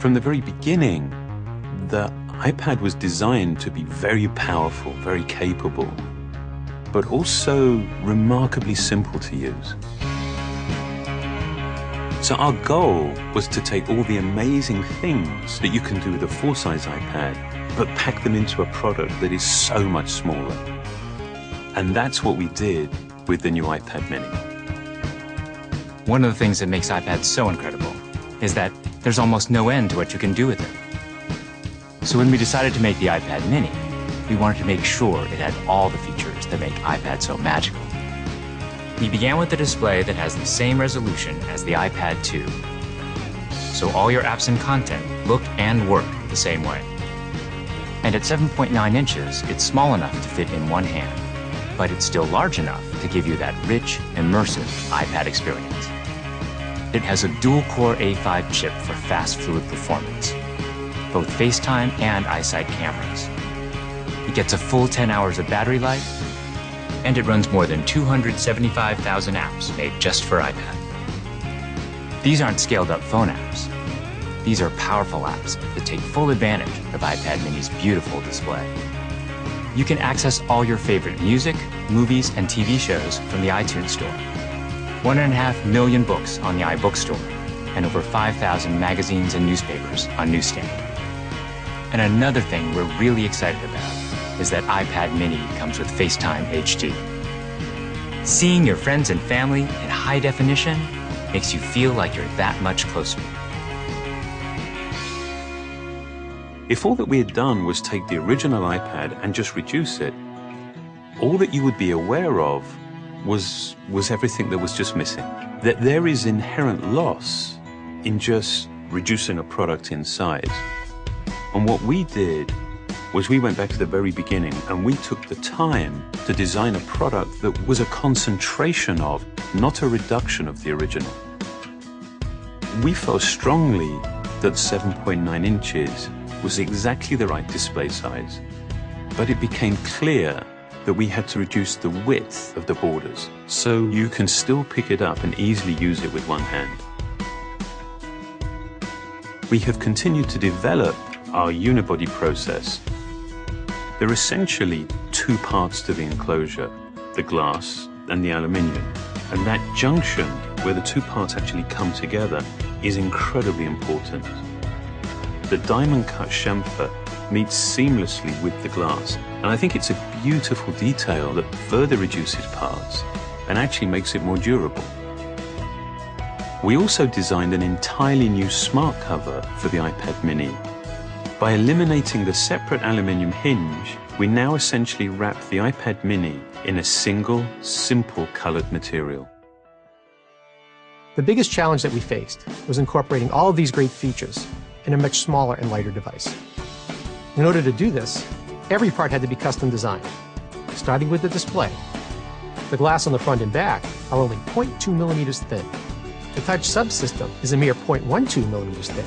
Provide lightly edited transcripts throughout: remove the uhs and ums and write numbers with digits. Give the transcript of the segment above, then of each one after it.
From the very beginning, the iPad was designed to be very powerful, very capable, but also remarkably simple to use. So our goal was to take all the amazing things that you can do with a full-size iPad, but pack them into a product that is so much smaller. And that's what we did with the new iPad mini. One of the things that makes iPads so incredible is that there's almost no end to what you can do with it. So when we decided to make the iPad mini, we wanted to make sure it had all the features that make iPad so magical. We began with a display that has the same resolution as the iPad 2. So all your apps and content look and work the same way. And at 7.9 inches, it's small enough to fit in one hand, but it's still large enough to give you that rich, immersive iPad experience. It has a dual-core A5 chip for fast, fluid performance, both FaceTime and iSight cameras. It gets a full 10 hours of battery life, and it runs more than 275,000 apps made just for iPad. These aren't scaled-up phone apps. These are powerful apps that take full advantage of iPad mini's beautiful display. You can access all your favorite music, movies, and TV shows from the iTunes Store. 1.5 million books on the iBookstore, and over 5,000 magazines and newspapers on Newsstand. And another thing we're really excited about is that iPad mini comes with FaceTime HD. Seeing your friends and family in high definition makes you feel like you're that much closer. If all that we had done was take the original iPad and just reduce it, all that you would be aware of was everything that was just missing. That there is inherent loss in just reducing a product in size. And what we did was we went back to the very beginning and we took the time to design a product that was a concentration of, not a reduction of the original. We felt strongly that 7.9 inches was exactly the right display size, but it became clear that we had to reduce the width of the borders so you can still pick it up and easily use it with one hand. We have continued to develop our unibody process. There are essentially two parts to the enclosure, the glass and the aluminium. And that junction where the two parts actually come together is incredibly important. The diamond cut chamfer meets seamlessly with the glass. And I think it's a beautiful detail that further reduces parts and actually makes it more durable. We also designed an entirely new smart cover for the iPad mini. By eliminating the separate aluminium hinge, we now essentially wrap the iPad mini in a single, simple colored material. The biggest challenge that we faced was incorporating all of these great features in a much smaller and lighter device. In order to do this, every part had to be custom designed, starting with the display. The glass on the front and back are only 0.2 millimeters thin. The touch subsystem is a mere 0.12 millimeters thin.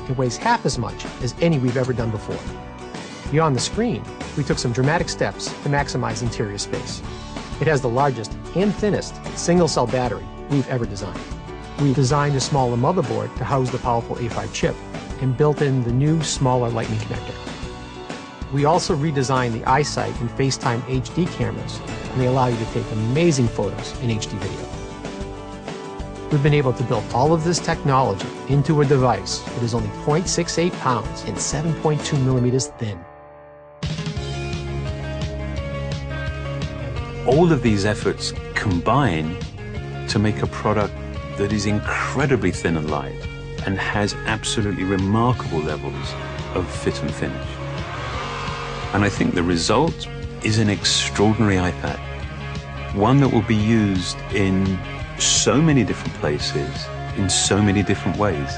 It weighs half as much as any we've ever done before. Beyond the screen, we took some dramatic steps to maximize interior space. It has the largest and thinnest single-cell battery we've ever designed. We designed a smaller motherboard to house the powerful A5 chip and built in the new, smaller Lightning connector. We also redesigned the iSight and FaceTime HD cameras, and they allow you to take amazing photos in HD video. We've been able to build all of this technology into a device that is only 0.68 pounds and 7.2 millimeters thin. All of these efforts combine to make a product that is incredibly thin and light and has absolutely remarkable levels of fit and finish. And I think the result is an extraordinary iPad, one that will be used in so many different places, in so many different ways.